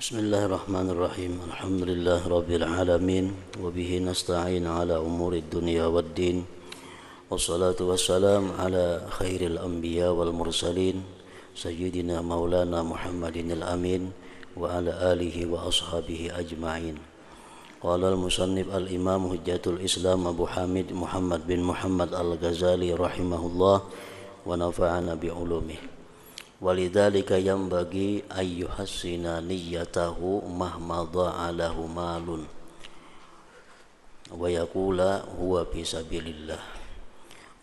Bismillahirrahmanirrahim. Alhamdulillah rabbil alamin wa bihi nasta'in ala umuri dunya waddin. Wassalatu wassalam ala khairil anbiya wal mursalin sayyidina maulana Muhammadin al-amin wa ala alihi wa ashabihi ajma'in. Qala al-musannif al-imam hujjatul islam Abu Hamid Muhammad bin Muhammad al-Ghazali rahimahullah wa nafa'ana bi ulumihi. Walidzalika yanbaghi ayyuhassina niyyatahu mahma dha'alahu malun wa yaqula huwa fi sabilillah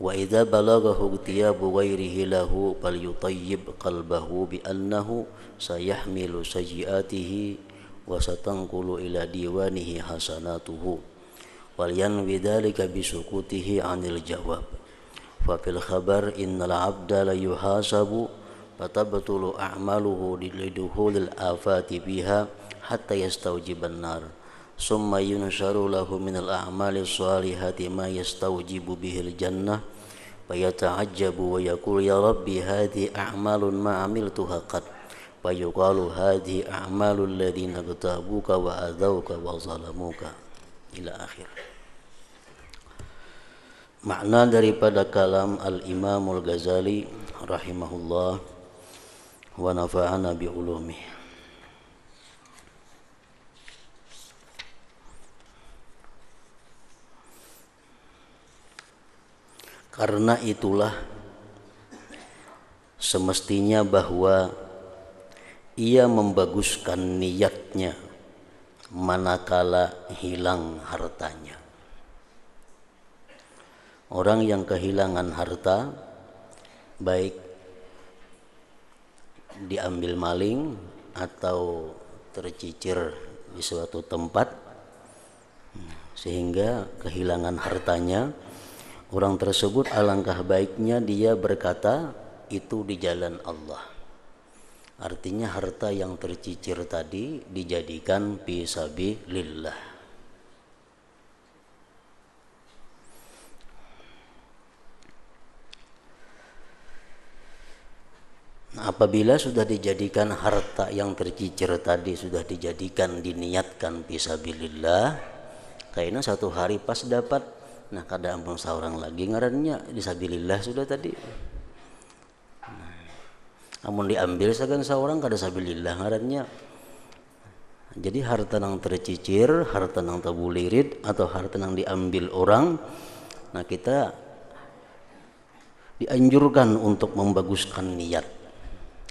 wa idza balaghahu tiyabu ghairihi lahu falyutayyib qalbahu bi annahu sayahmilu sayyi'atihi wa satanqulu ila diwanihi hasanatuhu wal yanwi dzalika bi sukutihi 'anil jawab fa fil khabar innal 'abda la yuhasabu fatabtulu a'maluhu liduhulil afati biha hatta yastawjiban nar summa yunsharu lahu minal a'mali shalihati ma yastawjibu bihil jannah fayata'ajjabu wa yaqul ya rabbi hadhi a'malun ma amiltuha qad fayuqalu hadhi a'malul ladina katabuka wa adawka wa zalamuka ila akhir. Makna daripada kalam al-Imamul Ghazali rahimahullah wa nafa'ana bi ulumi. Karena itulah semestinya bahwa ia membaguskan niatnya manakala hilang hartanya. Orang yang kehilangan harta, baik diambil maling atau tercicir di suatu tempat sehingga kehilangan hartanya, orang tersebut alangkah baiknya dia berkata itu di jalan Allah. Artinya harta yang tercicir tadi dijadikan fi sabilillah. Apabila sudah dijadikan harta yang tercicir tadi sudah dijadikan diniatkan fisabilillah, kayaknya satu hari pas dapat, nah kada ampun seorang lagi ngarannya disabilillah sudah tadi. Amun diambil sagan seorang kada sabilillah ngarannya. Jadi harta yang tercicir, harta yang tabulirid atau harta yang diambil orang, nah kita dianjurkan untuk membaguskan niat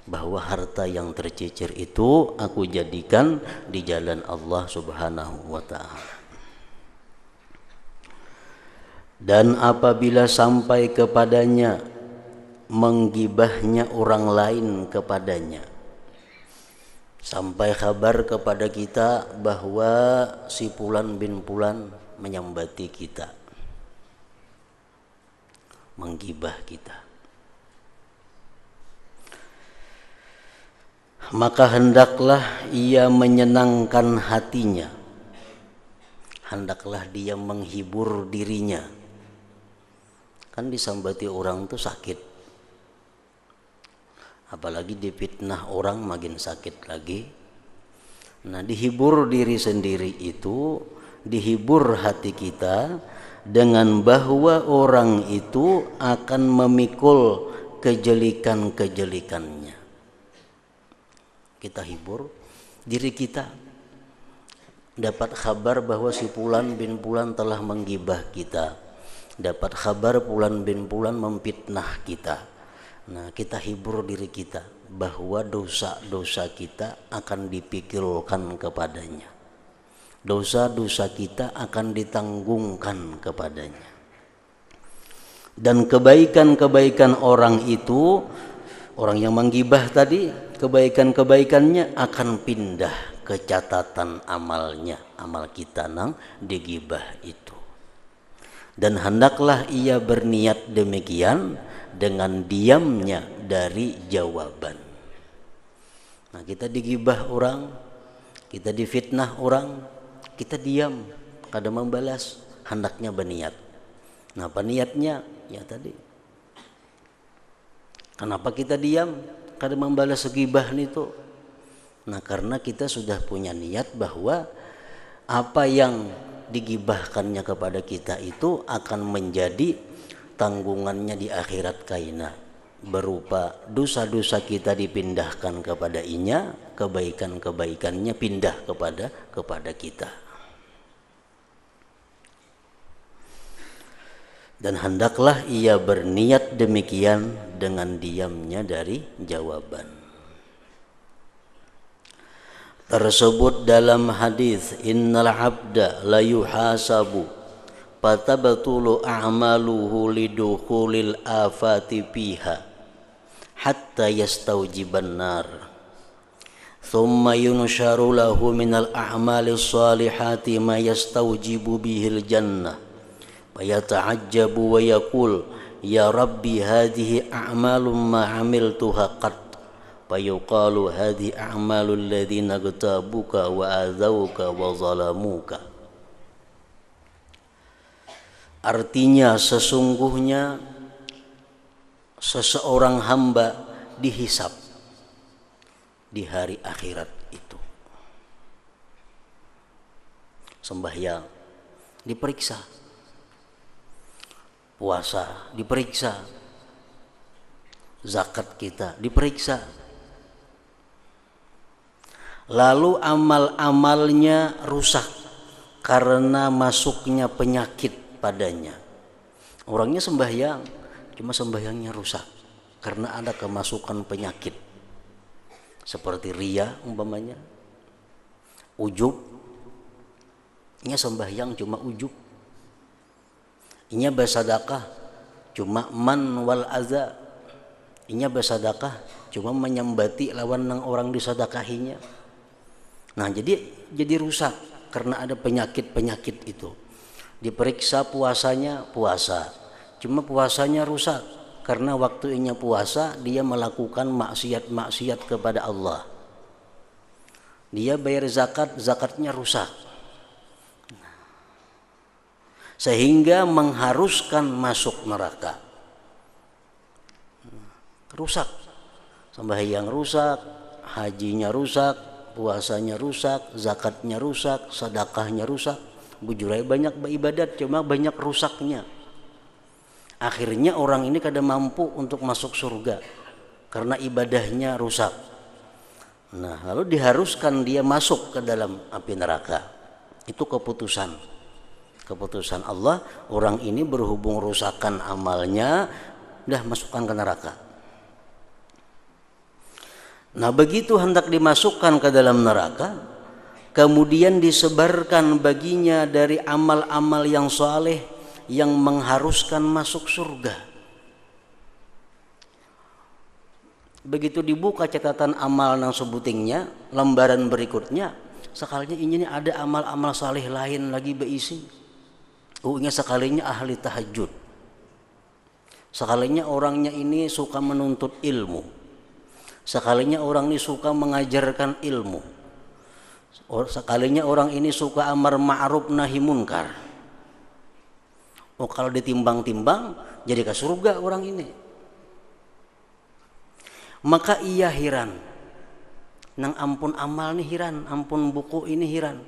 bahwa harta yang tercicir itu aku jadikan di jalan Allah Subhanahu wa ta'ala. Dan apabila sampai kepadanya menggibahnya orang lain kepadanya, sampai kabar kepada kita bahwa si Fulan bin Fulan menyambati kita, menggibah kita, maka hendaklah ia menyenangkan hatinya, hendaklah dia menghibur dirinya. Kan disambati orang tuh sakit, apalagi difitnah orang makin sakit lagi. Nah, dihibur diri sendiri itu, dihibur hati kita dengan bahwa orang itu akan memikul kejelikan-kejelikannya. Kita hibur diri kita, dapat kabar bahwa si Fulan bin Fulan telah menggibah kita, dapat kabar Fulan bin Fulan memfitnah kita. Nah, kita hibur diri kita bahwa dosa-dosa kita akan dipikirkan kepadanya, dosa-dosa kita akan ditanggungkan kepadanya, dan kebaikan-kebaikan orang itu, orang yang menggibah tadi, kebaikan-kebaikannya akan pindah ke catatan amalnya, amal kita nang digibah itu. Dan hendaklah ia berniat demikian dengan diamnya dari jawaban. Nah, kita digibah orang, kita difitnah orang, kita diam, kada membalas, hendaknya berniat. Nah, apa niatnya? Ya tadi. Kenapa kita diam? Kada membalas gibah itu. Nah, karena kita sudah punya niat bahwa apa yang digibahkannya kepada kita itu akan menjadi tanggungannya di akhirat kaina, berupa dosa-dosa kita dipindahkan kepada inya, kebaikan-kebaikannya pindah kepada kita. Dan hendaklah ia berniat demikian dengan diamnya dari jawaban. Tersebut dalam hadis, innal abda la yuhasabu fatabtulu a'maluhu lidukhulil afati fiha hatta yastawjiban nar thumma yunsharu lahu minal a'malis salihati ma yastawjibu bihil jannah fayata'ajjabu wa yaqul ya rabbi hadhihi a'malum ma 'amiltuha qat fayuqalu hadhi a'malul ladzina gtabuka wa adzauka wa zalamuka. Artinya sesungguhnya seseorang hamba dihisab di hari akhirat itu. Sembahyang diperiksa, puasa diperiksa, zakat kita diperiksa. Lalu amal-amalnya rusak karena masuknya penyakit padanya. Orangnya sembahyang, cuma sembahyangnya rusak karena ada kemasukan penyakit. Seperti riya umpamanya, ujub. Inya sembahyang cuma ujub. Inya bersedekah cuma man wal aza. Inya bersedekah cuma menyambati lawan nang orang disedekahinya. Nah, jadi rusak karena ada penyakit-penyakit itu. Diperiksa puasanya, puasa. Cuma puasanya rusak karena waktunya puasa dia melakukan maksiat-maksiat kepada Allah. Dia bayar zakat, zakatnya rusak. Sehingga mengharuskan masuk neraka. Rusak. Sembahyang rusak, hajinya rusak, puasanya rusak, zakatnya rusak, sedekahnya rusak. Bujurai banyak beribadat cuma banyak rusaknya. Akhirnya orang ini kada mampu untuk masuk surga karena ibadahnya rusak. Nah, lalu diharuskan dia masuk ke dalam api neraka. Itu keputusan Allah. Orang ini berhubung rusakan amalnya, dah masukkan ke neraka. Nah, begitu hendak dimasukkan ke dalam neraka, kemudian disebarkan baginya dari amal-amal yang saleh yang mengharuskan masuk surga. Begitu dibuka catatan amal nang sebutingnya, lembaran berikutnya, sekalinya ini ada amal-amal saleh lain lagi beisi. Uingnya sekalinya ahli tahajud. Sekalinya orangnya ini suka menuntut ilmu. Sekalinya orang ini suka mengajarkan ilmu. Sekalinya orang ini suka amar ma'ruf nahi munkar. Oh, kalau ditimbang-timbang jadi ke surga orang ini. Maka ia hiran. Nang ampun amal ini hiran, ampun buku ini hiran.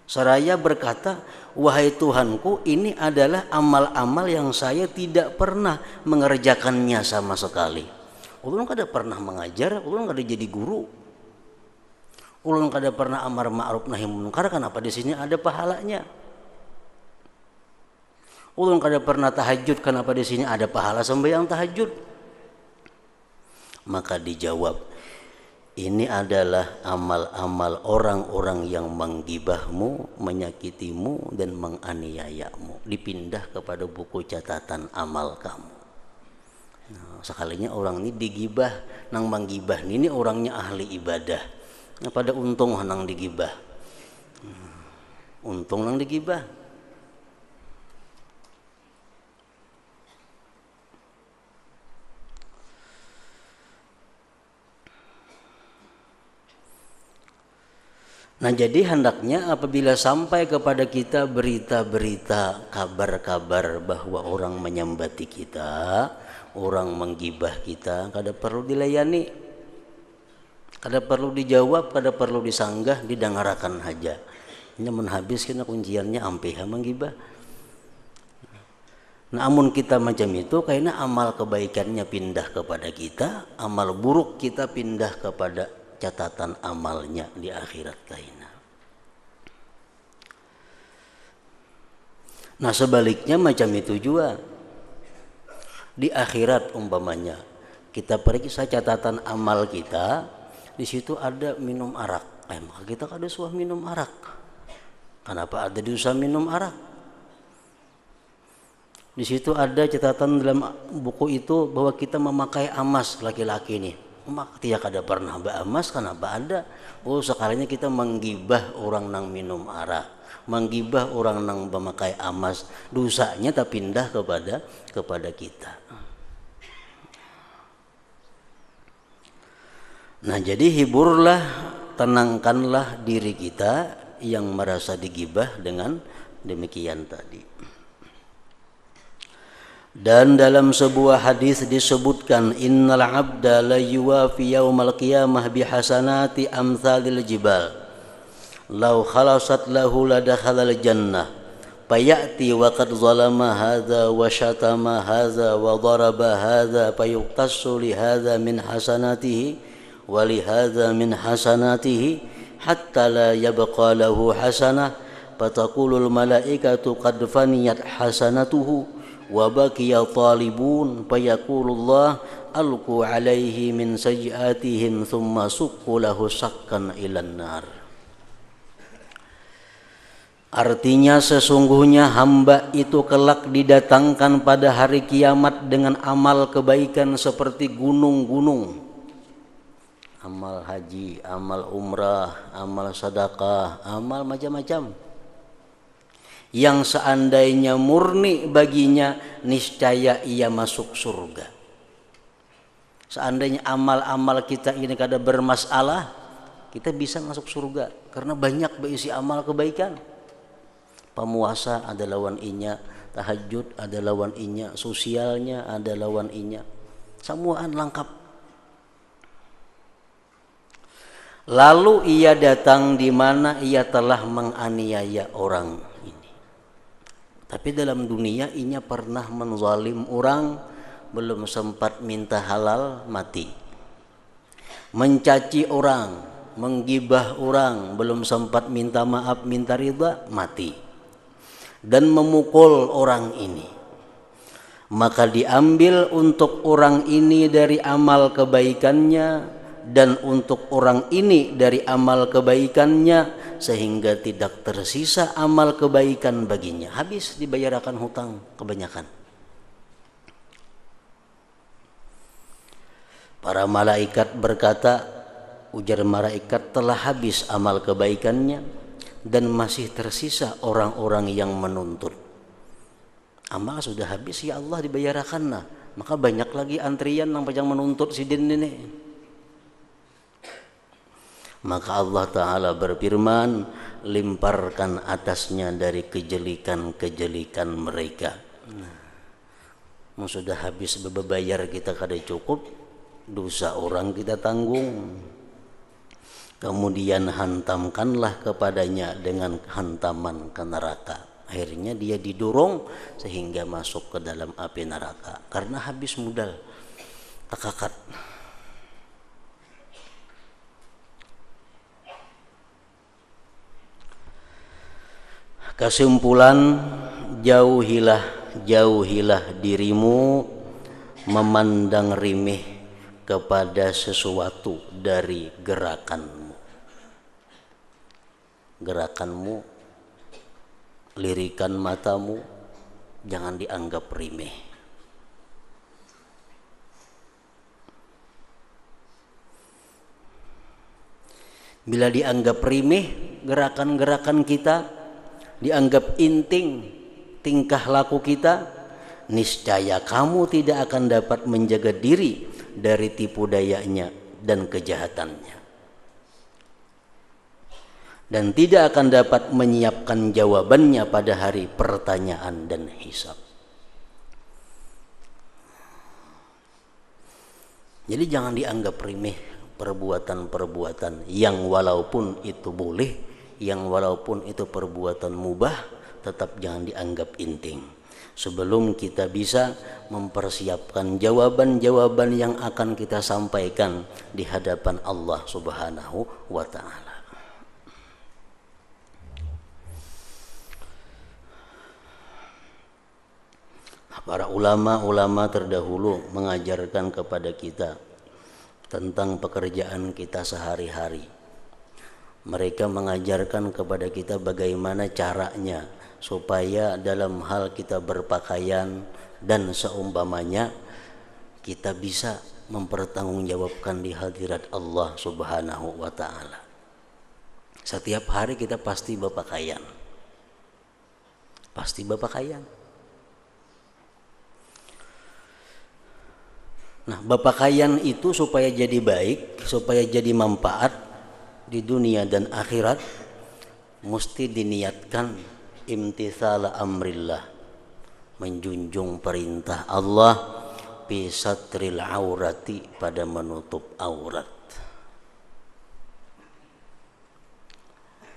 Seraya berkata, wahai Tuhanku, ini adalah amal-amal yang saya tidak pernah mengerjakannya sama sekali. Ulun kada pernah mengajar, ulun kada jadi guru. Ulun kada pernah amar ma'ruf nahi munkar, kenapa di sini ada pahalanya? Ulun kada pernah tahajud, kenapa di sini ada pahala sembahyang tahajud? Maka dijawab, ini adalah amal-amal orang-orang yang menggibahmu, menyakitimu dan menganiayamu. Dipindah kepada buku catatan amal kamu. Nah, sekalinya orang ini digibah, nang menggibah ini orangnya ahli ibadah. Nah, pada untung nang digibah. Untung nang digibah. Nah, jadi hendaknya apabila sampai kepada kita berita-berita, kabar-kabar bahwa orang menyambati kita, orang menggibah kita, kada perlu dilayani. Kada perlu dijawab, kada perlu disanggah, didengarakan aja. Ini menghabiskan kunciannya ampe menggibah. Namun kita macam itu karena amal kebaikannya pindah kepada kita, amal buruk kita pindah kepada catatan amalnya di akhirat kaina. Nah sebaliknya macam itu juga di akhirat umpamanya kita periksa catatan amal kita, di situ ada minum arak, maka kita kada usah minum arak. Kenapa ada dosa minum arak? Di situ ada catatan dalam buku itu bahwa kita memakai emas laki-laki nih. Maka tidak ada pernah beremas, kenapa ada? Oh sekalinya kita menggibah orang nang minum arak, menggibah orang nang memakai emas, dosanya tak pindah kepada kita. Nah jadi hiburlah, tenangkanlah diri kita yang merasa digibah dengan demikian tadi. Dan dalam sebuah hadis disebutkan innal abda la yuwafi yaumal qiyamah bihasanati amsalil jibal law khalasat lahu ladakhalal jannah fayati wa qad zalama hadza wa syatama hadza wa daraba hadza fayuqtassu li hadza min hasanatihi wa li hadza min hasanatihi hatta la yabqa lahu hasanah fataqulul malaikatu qad faniyat hasanatuhu wa baqiya talibun fayaqulullah alqu alaihi min sayyiatihim thumma suqqu lahu sakkan ilan nar. Artinya sesungguhnya hamba itu kelak didatangkan pada hari kiamat dengan amal kebaikan seperti gunung-gunung. Amal haji, amal umrah, amal sedekah, amal macam-macam. Yang seandainya murni baginya, niscaya ia masuk surga. Seandainya amal-amal kita ini kada bermasalah, kita bisa masuk surga. Karena banyak berisi amal kebaikan. Pemuasa ada lawan inya, tahajud ada lawan inya, sosialnya ada lawan inya. Semuaan lengkap. Lalu ia datang di mana ia telah menganiaya orang ini. Tapi dalam dunia inya pernah menzalim orang, belum sempat minta halal mati. Mencaci orang, menggibah orang, belum sempat minta maaf, minta ridha, mati. Dan memukul orang ini. Maka diambil untuk orang ini dari amal kebaikannya dan untuk orang ini dari amal kebaikannya sehingga tidak tersisa amal kebaikan baginya. Habis dibayarkan hutang kebanyakan. Para malaikat berkata, ujar malaikat, telah habis amal kebaikannya dan masih tersisa orang-orang yang menuntut. Amal sudah habis ya Allah dibayarkan nah. Maka banyak lagi antrian yang menuntut si din ini. Maka Allah Ta'ala berfirman, limparkan atasnya dari kejelikan-kejelikan mereka. Sudah habis bebayar kita kada cukup, dosa orang kita tanggung. Kemudian hantamkanlah kepadanya dengan hantaman ke neraka. Akhirnya dia didorong sehingga masuk ke dalam api neraka. Karena habis modal, takakat. Kesimpulan, jauhilah dirimu memandang remeh kepada sesuatu dari gerakanmu. Gerakanmu, lirikan matamu, jangan dianggap remeh. Bila dianggap remeh, gerakan-gerakan kita dianggap inting, tingkah laku kita, niscaya kamu tidak akan dapat menjaga diri dari tipu dayanya dan kejahatannya, dan tidak akan dapat menyiapkan jawabannya pada hari pertanyaan dan hisab. Jadi jangan dianggap remeh perbuatan-perbuatan yang walaupun itu boleh, yang walaupun itu perbuatan mubah, tetap jangan dianggap inting. Sebelum kita bisa mempersiapkan jawaban-jawaban yang akan kita sampaikan di hadapan Allah Subhanahu wa ta'ala. Para ulama-ulama terdahulu mengajarkan kepada kita tentang pekerjaan kita sehari-hari. Mereka mengajarkan kepada kita bagaimana caranya supaya dalam hal kita berpakaian dan seumpamanya kita bisa mempertanggungjawabkan di hadirat Allah Subhanahu wa ta'ala. Setiap hari kita pasti berpakaian. Pasti berpakaian. Nah, berpakaian itu supaya jadi baik, supaya jadi manfaat di dunia dan akhirat, mesti diniatkan imtithala amrillah, menjunjung perintah Allah, fi satril aurati, pada menutup aurat.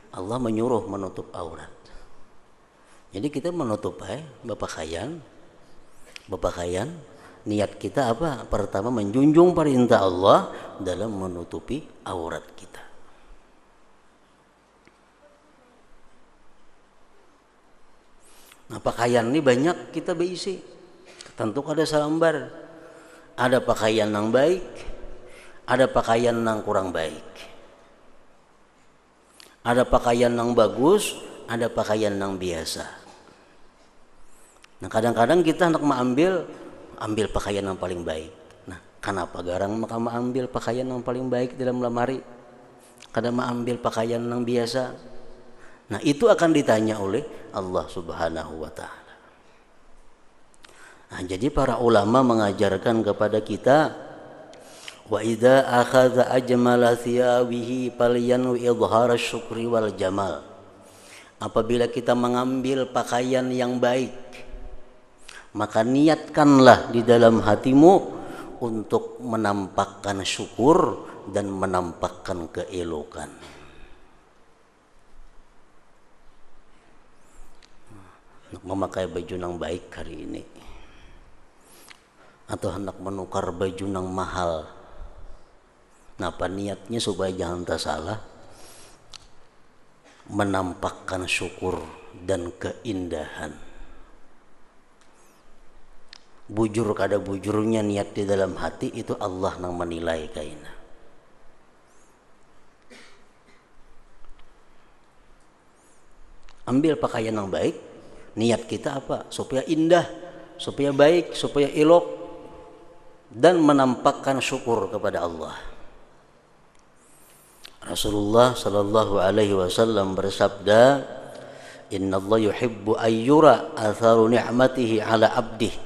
Allah menyuruh menutup aurat. Jadi kita menutup berpakaian. Niat kita apa? Pertama, menjunjung perintah Allah dalam menutupi aurat kita. Nah, pakaian ini banyak kita berisi. Tentu ada salambar. Ada pakaian yang baik, ada pakaian yang kurang baik. Ada pakaian yang bagus, ada pakaian yang biasa. Nah, kadang-kadang kita hendak ambil pakaian yang paling baik. Nah, kenapa garang maka ambil pakaian yang paling baik dalam lemari? Kadang ambil pakaian yang biasa. Nah, itu akan ditanya oleh Allah Subhanahu wa ta'ala. Nah, jadi para ulama mengajarkan kepada kita, wa idza akhadha ajmala thiyabihi falyanwi idhara syukri wal jamal. Apabila kita mengambil pakaian yang baik, maka niatkanlah di dalam hatimu untuk menampakkan syukur dan menampakkan keelokan. Memakai baju yang baik hari ini, atau hendak menukar baju yang mahal. Napa niatnya supaya jangan tersalah, menampakkan syukur dan keindahan. Bujur kada bujurnya niat di dalam hati itu Allah yang menilai kaina. Ambil pakaian yang baik, niat kita apa? Supaya indah, supaya baik, supaya elok, dan menampakkan syukur kepada Allah. Rasulullah sallallahu alaihi wasallam bersabda, "Innallaha yuhibbu ayyura atharu ni'matihi ala abdihi."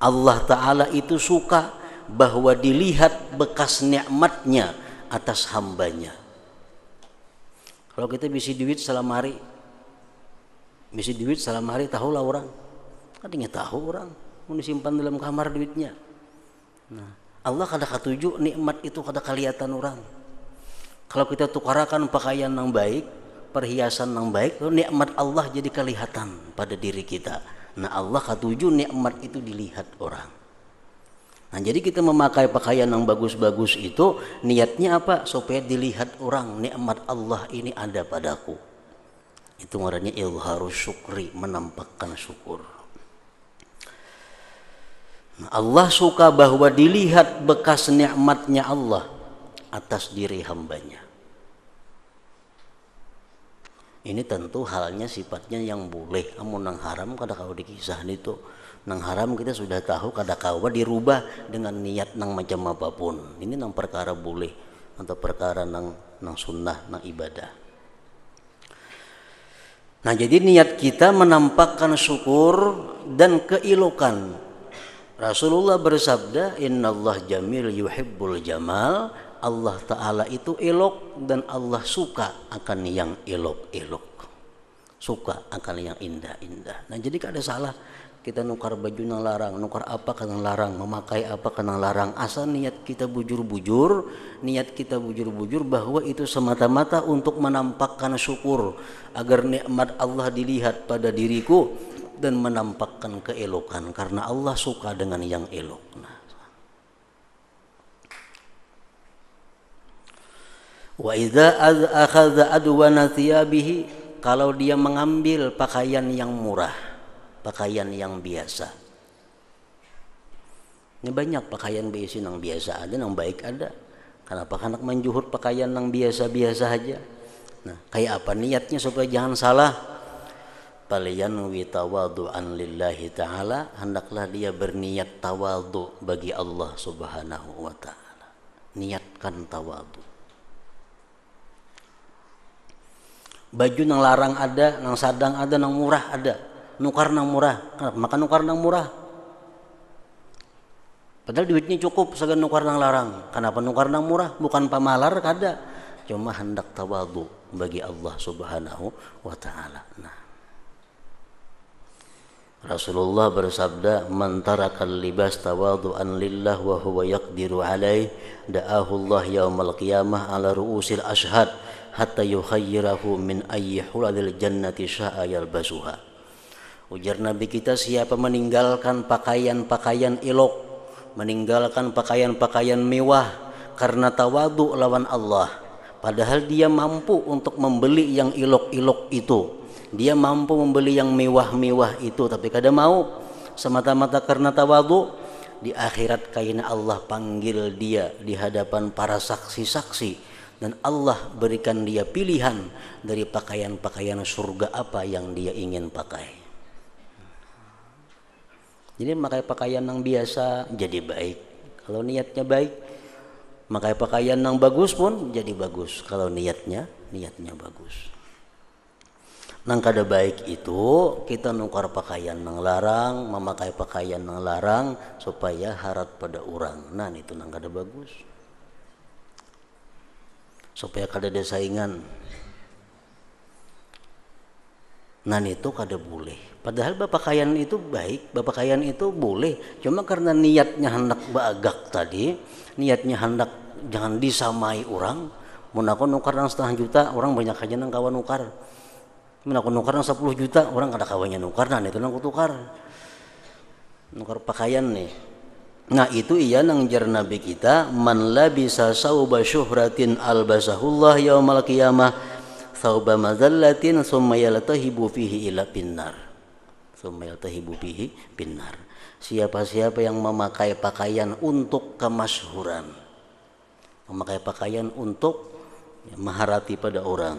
Allah Ta'ala itu suka bahwa dilihat bekas nikmatnya atas hambanya. Kalau kita bisi duit salam hari tahulah orang. Kadangnya tahu orang, mau disimpan dalam kamar duitnya. Nah, Allah kada katuju nikmat itu kada kelihatan orang. Kalau kita tukarakan pakaian yang baik, perhiasan yang baik, nikmat Allah jadi kelihatan pada diri kita. Nah, Allah katuju nikmat itu dilihat orang. Nah, jadi kita memakai pakaian yang bagus-bagus itu niatnya apa? Supaya dilihat orang, nikmat Allah ini ada padaku. Itu namanya izharus syukri, menampakkan syukur. Nah, Allah suka bahwa dilihat bekas nikmatnya Allah atas diri hambanya. Ini tentu halnya sifatnya yang boleh, amun nang haram kada kau dikisah itu. Nang haram kita sudah tahu kada kau dirubah dengan niat nang macam apapun. Ini nang perkara boleh atau perkara nang sunnah, nang ibadah. Nah, jadi niat kita menampakkan syukur dan keelokan. Rasulullah bersabda, "Innallah jamil yuhibbul jamal." Allah Ta'ala itu elok dan Allah suka akan yang elok-elok. suka akan yang indah-indah. Nah jadi kada salah kita nukar baju nang larang, nukar apa kan nang larang, memakai apa kan nang larang, asal niat kita bujur-bujur, bahwa itu semata-mata untuk menampakkan syukur agar nikmat Allah dilihat pada diriku dan menampakkan keelokan karena Allah suka dengan yang elok. Nah, wa idza akhadha adwana thiyabihi, kalau dia mengambil pakaian yang murah, pakaian yang biasa. Ini banyak pakaian biasa yang biasa ada, yang baik ada. Kenapa anak menjuhur pakaian yang biasa-biasa aja? Nah, kayak apa niatnya supaya jangan salah? Paliyan wi tawadu'an lillahi ta'ala, hendaklah dia berniat tawadhu bagi Allah Subhanahu wa ta'ala. Niatkan tawadhu. Baju nang larang ada, nang sadang ada, nang murah ada. Nukar nang murah. Kenapa? Maka nukar nang murah. Padahal duitnya cukup segan nukar nang larang. Kenapa nukar nang murah? Bukan pamalar kada. Cuma hendak tawadhu bagi Allah Subhanahu wa ta'ala. Nah, Rasulullah bersabda, "Man tarakal libas tawadhu'an lillah wa huwa yaqdiru alaih, da'ahu Allah yaumal qiyamah ala ru'usil ashhad hatta yukhayyirahu min ayyi huladil jannati sya'a yalbasuha." Ujar Nabi kita, siapa meninggalkan pakaian-pakaian elok, meninggalkan pakaian-pakaian mewah karena tawadhu lawan Allah, padahal dia mampu untuk membeli yang elok-elok itu, dia mampu membeli yang mewah-mewah itu, tapi kada mau semata-mata karena tawadhu, di akhirat kaina Allah panggil dia di hadapan para saksi-saksi dan Allah berikan dia pilihan dari pakaian-pakaian surga apa yang dia ingin pakai. Jadi memakai pakaian yang biasa jadi baik kalau niatnya baik, memakai pakaian yang bagus pun jadi bagus kalau niatnya bagus. Nang kada baik itu kita nukar pakaian nang larang, memakai pakaian nang larang supaya harap pada orang. Nah itu nang kada bagus. Supaya kada ada saingan. Nah itu kada boleh. Padahal berpakaian itu baik, berpakaian itu boleh. Cuma karena niatnya hendak baagak tadi, niatnya hendak jangan disamai orang. Mun aku nukar nang 1,5 juta, orang banyak aja nang kawan nukar. Mun aku nukar nang 10 juta, orang kada kawannya nukar, nah itu nang kutukar. Nukar pakaian nih. Nah itu iya nang jar Nabi kita, man labisa sauba syuhratin albasahullah yaumal qiyamah sauba madzallatin summa yaltahibu fihi ila pinnar. Siapa-siapa yang memakai pakaian untuk kemasyhuran, memakai pakaian untuk maharati pada orang,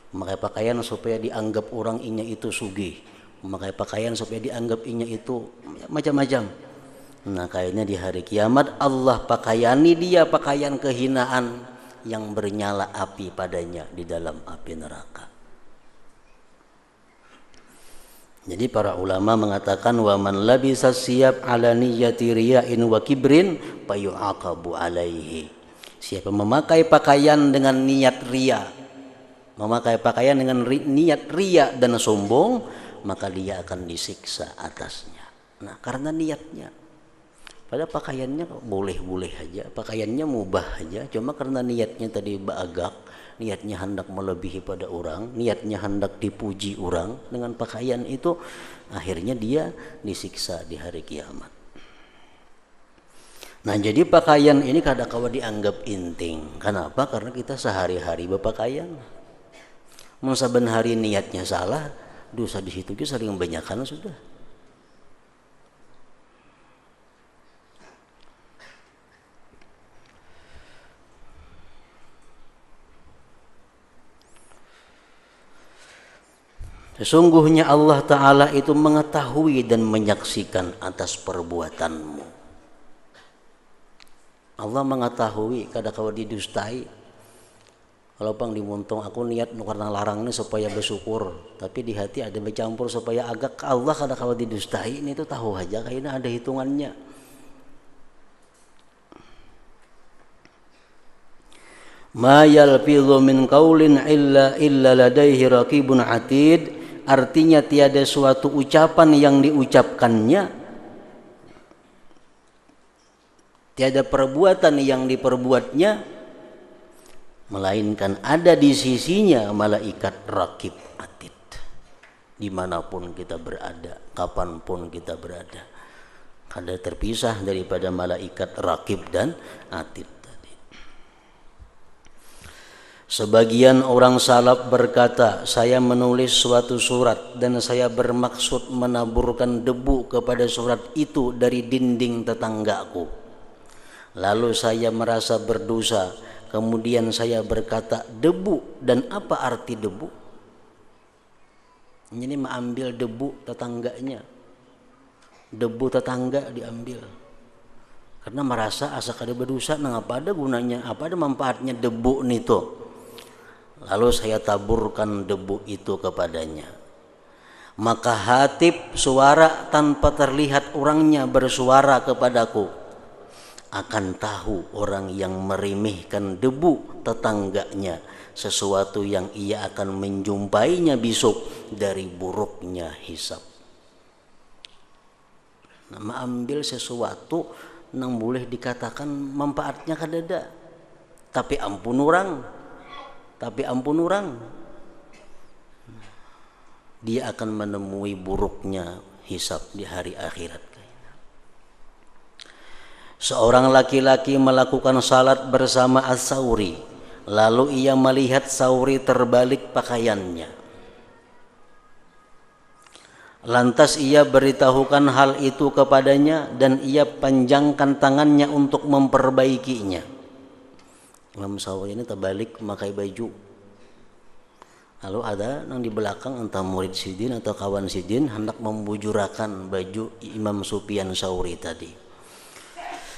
memakai pakaian supaya dianggap orang inya itu sugih, memakai pakaian supaya dianggap inya itu macam-macam. Nah kayaknya di hari kiamat Allah pakaiani dia pakaian kehinaan yang bernyala api padanya di dalam api neraka. Jadi para ulama mengatakan wa man labisa siyab ala niyyati riya'in wa kibrin fayu'aqabu alaihi. Siapa memakai pakaian dengan niat riya, memakai pakaian dengan niat riya dan sombong, maka dia akan disiksa atasnya. Nah, karena niatnya. Padahal pakaiannya boleh-boleh aja, pakaiannya mubah aja, cuma karena niatnya tadi baagak, niatnya hendak melebihi pada orang, niatnya hendak dipuji orang dengan pakaian itu, akhirnya dia disiksa di hari kiamat. Nah jadi pakaian ini kadang-kadang dianggap inting. Kenapa? Karena kita sehari-hari berpakaian. Mun saben hari niatnya salah, dosa di situ kita saling banyakan sudah. Sesungguhnya Allah Ta'ala itu mengetahui dan menyaksikan atas perbuatanmu. Allah mengetahui kadang-kadang didustai. Kalau pang dimuntung aku niat karena larang ini supaya bersyukur, tapi di hati ada bercampur supaya agak Allah kadang-kadang didustai, ini tuh tahu aja kayaknya ada hitungannya. Ma yalfidhu min qaulin illa ladaihi raqibun atid. Artinya tiada suatu ucapan yang diucapkannya, tiada perbuatan yang diperbuatnya, melainkan ada di sisinya malaikat raqib atid. Dimanapun kita berada, kapanpun kita berada, kada terpisah daripada malaikat raqib dan atid. Sebagian orang salaf berkata, saya menulis suatu surat dan saya bermaksud menaburkan debu kepada surat itu dari dinding tetanggaku. Lalu saya merasa berdosa, kemudian saya berkata, debu, dan apa arti debu? Ini mengambil debu tetangganya, debu tetangga diambil. Karena merasa asa kada berdosa, nah apa ada gunanya, apa ada manfaatnya debu nito. Lalu saya taburkan debu itu kepadanya. Maka Hatib suara tanpa terlihat orangnya bersuara kepadaku, akan tahu orang yang meremehkan debu tetangganya sesuatu yang ia akan menjumpainya besok dari buruknya hisab. Nah, mengambil sesuatu yang boleh dikatakan manfaatnya kadada, tapi ampun orang, dia akan menemui buruknya hisab di hari akhirat. Seorang laki-laki melakukan salat bersama As-Sauri, lalu ia melihat Sauri terbalik pakaiannya. Lantas ia beritahukan hal itu kepadanya dan ia panjangkan tangannya untuk memperbaikinya. Imam Sauri ini terbalik memakai baju. Lalu ada yang di belakang entah murid Sidin atau kawan Sidin hendak membujurakan baju Imam Sufyan Sauri tadi.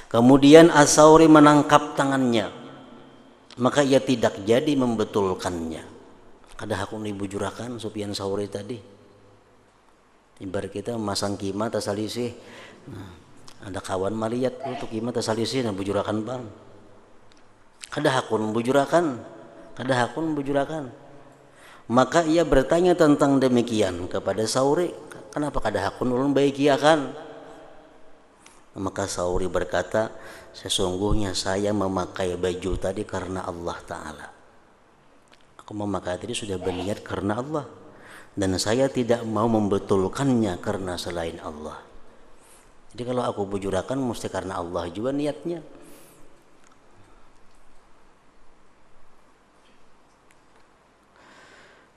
Kemudian As-Sauri menangkap tangannya, maka ia tidak jadi membetulkannya. Kada hakun dibujurakan Sufyan Sauri tadi. Ibarat kita masang kima tasalisih. Nah, ada kawan malihat untuk kima tasalisih dan bujurakan bang. Kada hakun bujurakan. Maka ia bertanya tentang demikian kepada Sauri, kenapa kada hakun ulun baikiakan? Maka Sauri berkata, sesungguhnya saya memakai baju tadi karena Allah Ta'ala. Aku memakai tadi sudah berniat karena Allah, dan saya tidak mau membetulkannya karena selain Allah. Jadi kalau aku bujurakan mesti karena Allah juga niatnya.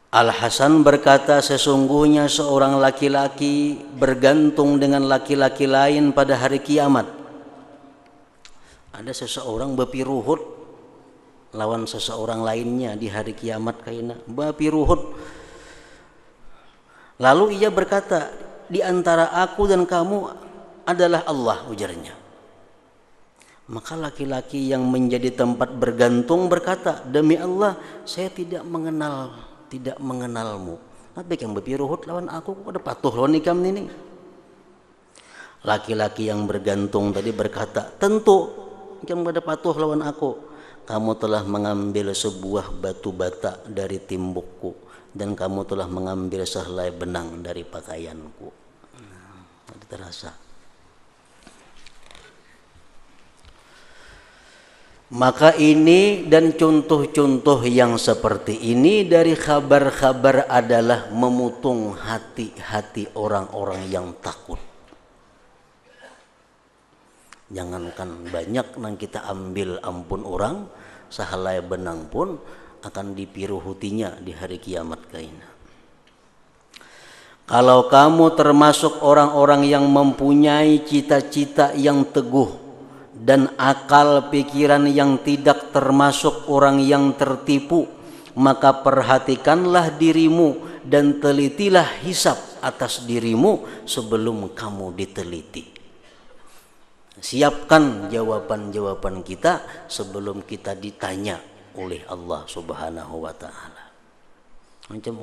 Al-Hasan berkata, sesungguhnya seorang laki-laki bergantung dengan laki-laki lain pada hari kiamat. Ada seseorang berpiruhut lawan seseorang lainnya di hari kiamat kaina berpiruhut. Lalu ia berkata, di antara aku dan kamu adalah Allah, ujarnya. Maka laki-laki yang menjadi tempat bergantung berkata, demi Allah saya tidak mengenalmu. Tapi yang berpiruhut lawan aku, ada patuh lawan ikam ini. Laki-laki yang bergantung tadi berkata, tentu kamu ada patuh lawan aku. Kamu telah mengambil sebuah batu bata dari timbukku, dan kamu telah mengambil sehelai benang dari pakaianku. Ada terasa. Maka ini dan contoh-contoh yang seperti ini dari kabar-kabar adalah memutung hati-hati orang-orang yang takut. Jangankan banyak yang kita ambil ampun orang, sehelai benang pun akan dipiruhutinya di hari kiamat kaina. Kalau kamu termasuk orang-orang yang mempunyai cita-cita yang teguh dan akal pikiran yang tidak termasuk orang yang tertipu, maka perhatikanlah dirimu dan telitilah hisab atas dirimu sebelum kamu diteliti. Siapkan jawaban-jawaban kita sebelum kita ditanya oleh Allah Subhanahu wa Ta'ala. Macam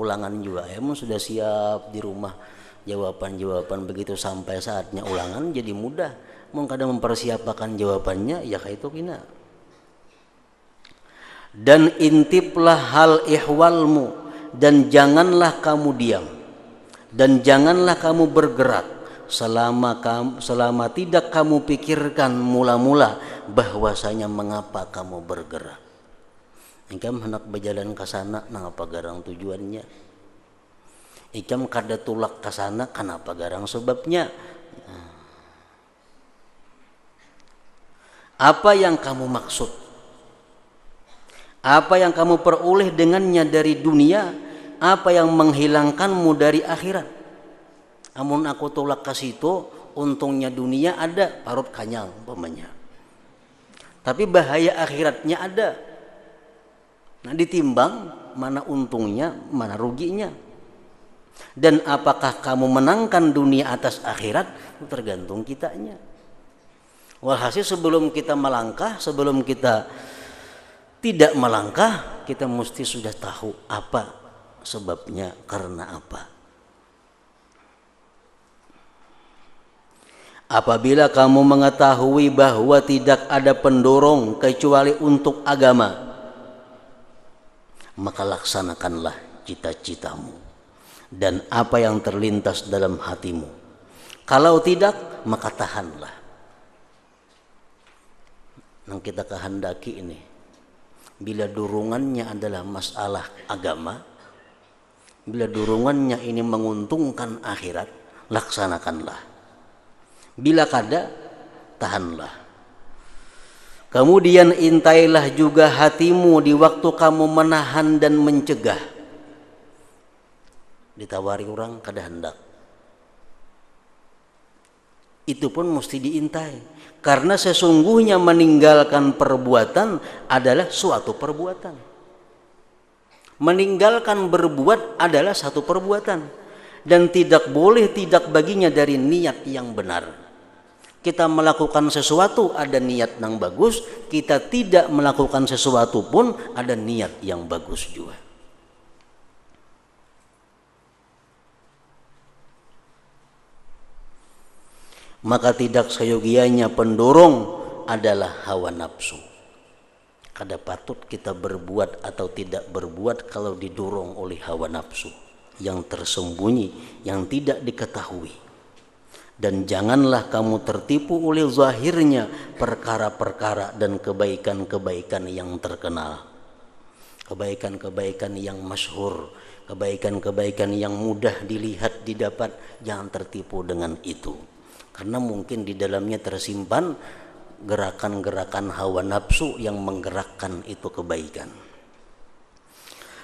ulangan juga, emang sudah siap di rumah jawaban-jawaban, begitu sampai saatnya ulangan jadi mudah. Mau kadang mempersiapkan jawabannya ya kayak itu kina. Dan intiplah hal ihwalmu, dan janganlah kamu diam, dan janganlah kamu bergerak selama tidak kamu pikirkan mula-mula bahwasanya mengapa kamu bergerak. Ikam hendak berjalan ke sana, nangapa garang tujuannya? Ikam kada tulak ke sana, kenapa garang sebabnya? Apa yang kamu maksud? Apa yang kamu peroleh dengannya dari dunia? Apa yang menghilangkanmu dari akhirat? Amun aku tolak ke situ, untungnya dunia ada, parut kanyang umpamanya. Tapi bahaya akhiratnya ada. Nah, ditimbang mana untungnya, mana ruginya. Dan apakah kamu menangkan dunia atas akhirat? Tergantung kitanya. Walhasil sebelum kita melangkah, sebelum kita tidak melangkah, kita mesti sudah tahu apa sebabnya, karena apa. Apabila kamu mengetahui bahwa tidak ada pendorong kecuali untuk agama, maka laksanakanlah cita-citamu dan apa yang terlintas dalam hatimu. Kalau tidak, maka tahanlah. Yang kita kehendaki ini, bila dorongannya adalah masalah agama, bila dorongannya ini menguntungkan akhirat, laksanakanlah. Bila kada, tahanlah. Kemudian intailah juga hatimu di waktu kamu menahan dan mencegah. Ditawari orang kada hendak, itu pun mesti diintai. Karena sesungguhnya meninggalkan perbuatan adalah suatu perbuatan. Meninggalkan berbuat adalah satu perbuatan. Dan tidak boleh tidak baginya dari niat yang benar. Kita melakukan sesuatu ada niat yang bagus, kita tidak melakukan sesuatu pun ada niat yang bagus juga. Maka tidak seyogianya pendorong adalah hawa nafsu. Kada patut kita berbuat atau tidak berbuat kalau didorong oleh hawa nafsu yang tersembunyi, yang tidak diketahui. Dan janganlah kamu tertipu oleh zahirnya perkara-perkara dan kebaikan-kebaikan yang terkenal, kebaikan-kebaikan yang masyhur, kebaikan-kebaikan yang mudah dilihat, didapat. Jangan tertipu dengan itu, karena mungkin di dalamnya tersimpan gerakan-gerakan hawa nafsu yang menggerakkan itu kebaikan.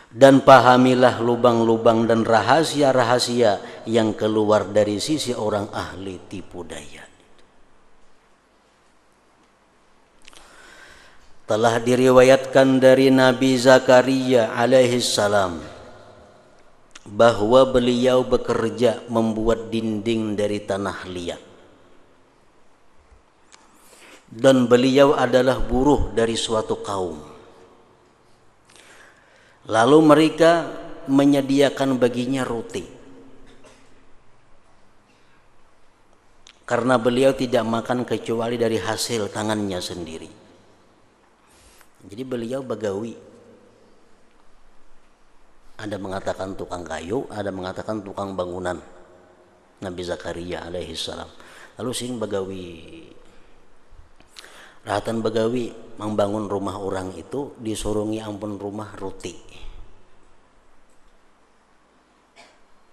Dan pahamilah lubang-lubang dan rahasia-rahasia yang keluar dari sisi orang ahli tipu daya. Telah diriwayatkan dari Nabi Zakaria alaihi salam bahwa beliau bekerja membuat dinding dari tanah liat. Dan beliau adalah buruh dari suatu kaum. Lalu mereka menyediakan baginya roti. Karena beliau tidak makan kecuali dari hasil tangannya sendiri. Jadi beliau bagawi. Ada mengatakan tukang kayu, ada mengatakan tukang bangunan. Nabi Zakaria alaihi salam. Lalu sing bagawi. Rahatan bagawi membangun rumah orang itu disurungi ampun rumah roti.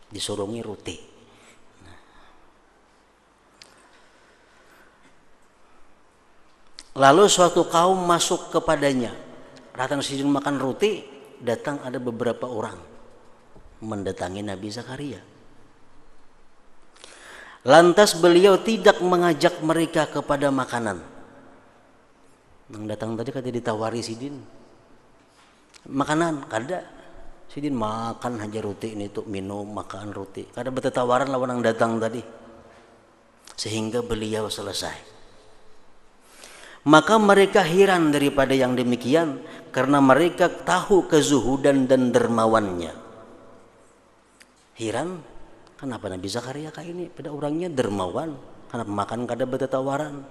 Disurungi roti. Lalu suatu kaum masuk kepadanya. Rahatan sidin makan roti, datang ada beberapa orang mendatangi Nabi Zakaria. Lantas beliau tidak mengajak mereka kepada makanan. Yang datang tadi kata ditawari sidin makanan, kada. Sidin makan aja roti ini tuh, minum makan roti. Kada bertawaran lawan yang datang tadi. Sehingga beliau selesai. Maka mereka heran daripada yang demikian, karena mereka tahu kezuhudan dan dermawannya. Heran, kenapa Nabi Zakaria kayak ini? Pada orangnya dermawan, kenapa makan kada bertawaran?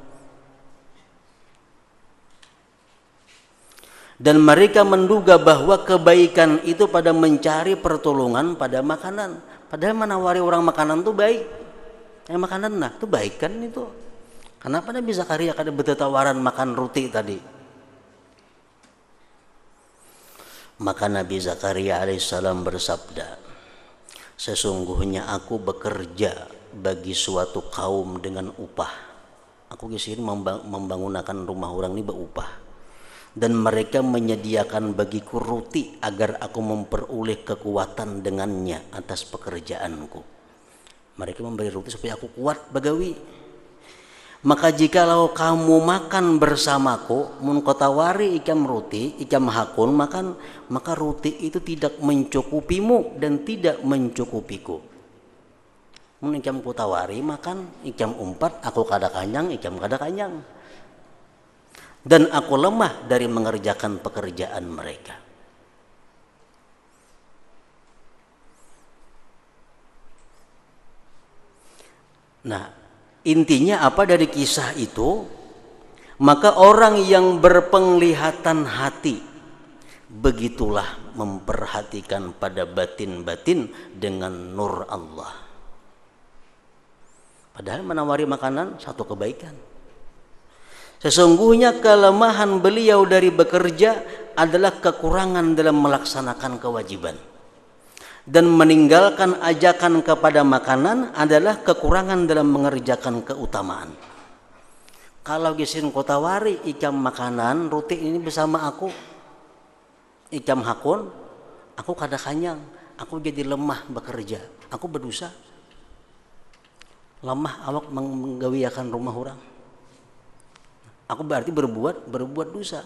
Dan mereka menduga bahwa kebaikan itu pada mencari pertolongan pada makanan. Padahal menawari orang makanan itu baik. Makanan nah itu baik kan itu. Kenapa Nabi Zakaria kada bertawaran makan roti tadi? Maka Nabi Zakaria alaihissalam bersabda, sesungguhnya aku bekerja bagi suatu kaum dengan upah. Aku disini membangunkan rumah orang ini berupah. Dan mereka menyediakan bagiku roti agar aku memperoleh kekuatan dengannya atas pekerjaanku. Mereka memberi roti supaya aku kuat bagawi. Maka jikalau kamu makan bersamaku, mun kau tawari ikam roti, ikam hakun makan, maka roti itu tidak mencukupimu dan tidak mencukupiku. Mun ikam ku tawari makan, ikam umpat, aku kada kanyang, ikam kada kanyang. Dan aku lemah dari mengerjakan pekerjaan mereka. Nah, intinya apa dari kisah itu? Maka orang yang berpenglihatan hati begitulah memperhatikan pada batin-batin dengan nur Allah. Padahal menawari makanan satu kebaikan. Sesungguhnya kelemahan beliau dari bekerja adalah kekurangan dalam melaksanakan kewajiban. Dan meninggalkan ajakan kepada makanan adalah kekurangan dalam mengerjakan keutamaan. Kalau gisin kota wari ikam makanan roti ini bersama aku, ikam hakun, aku kada kanyang, aku jadi lemah bekerja, aku berdosa. Lemah awak menggawiakan rumah orang. Aku berarti berbuat dosa.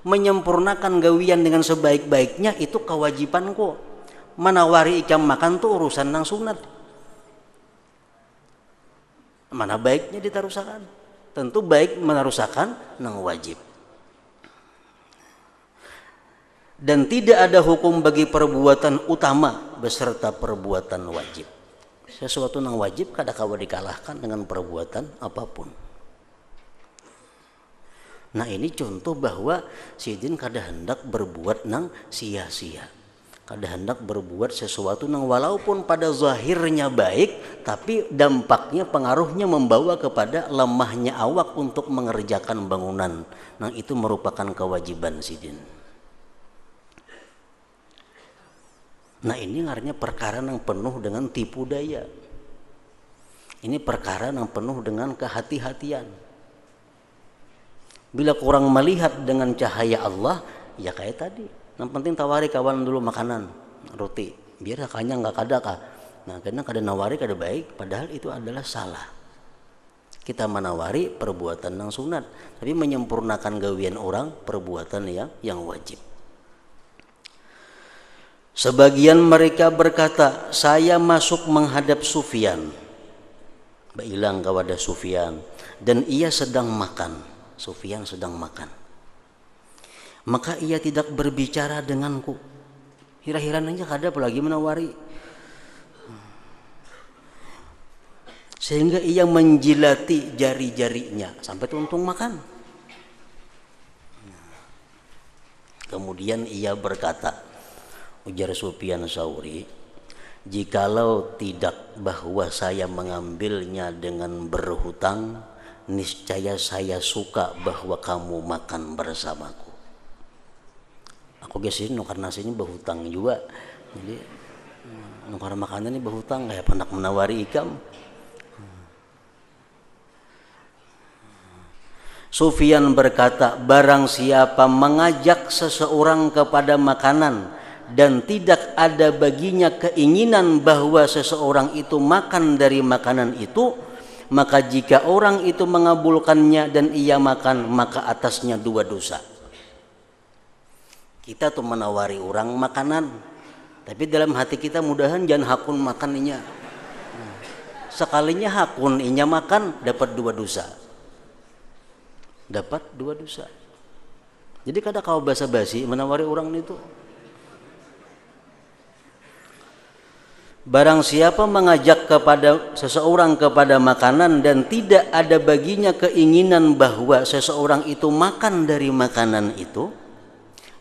Menyempurnakan gawian dengan sebaik-baiknya itu kewajibanku. Menawari ikam makan tuh urusan nang sunat. Mana baiknya ditarusakan? Tentu baik menarusakan nang wajib. Dan tidak ada hukum bagi perbuatan utama beserta perbuatan wajib. Sesuatu nang wajib kada kawa dikalahkan dengan perbuatan apapun. Nah ini contoh bahwa Sidin kada hendak berbuat nang sia-sia. Kada hendak berbuat sesuatu nang walaupun pada zahirnya baik, tapi dampaknya, pengaruhnya membawa kepada lemahnya awak untuk mengerjakan bangunan. Nang itu merupakan kewajiban Sidin. Nah ini ngaranya perkara nang penuh dengan tipu daya. Ini perkara nang penuh dengan kehati-hatian. Bila kurang melihat dengan cahaya Allah, ya kayak tadi. Yang penting tawari kawan dulu makanan, roti. Biar kanya nggak kada kah. Nah karena kada nawari kada baik, padahal itu adalah salah. Kita menawari perbuatan yang sunat, tapi menyempurnakan gawian orang perbuatan yang wajib. Sebagian mereka berkata, saya masuk menghadap Sufyan. Bailang kepada Sufyan, dan ia sedang makan. Sufyan sedang makan. Maka ia tidak berbicara denganku. Hira-hiran aja kada apalagi menawari. Sehingga ia menjilati jari-jarinya sampai tuntung makan. Kemudian ia berkata, ujar Sufyan Tsauri, jikalau tidak bahwa saya mengambilnya dengan berhutang, niscaya saya suka bahwa kamu makan bersamaku. Aku gesin nukar nasinya berhutang juga. Jadi nukar makanan ini berhutang kayak pendak menawari ikam. Sufyan berkata, barang siapa mengajak seseorang kepada makanan dan tidak ada baginya keinginan bahwa seseorang itu makan dari makanan itu, maka jika orang itu mengabulkannya dan ia makan, maka atasnya dua dosa. Kita tuh menawari orang makanan, tapi dalam hati kita mudahan jangan hakun makan inya. Sekalinya hakun inya makan, dapat dua dosa. Dapat dua dosa. Jadi kada kau basa-basi menawari orang itu. Barang siapa mengajak kepada seseorang kepada makanan dan tidak ada baginya keinginan bahwa seseorang itu makan dari makanan itu,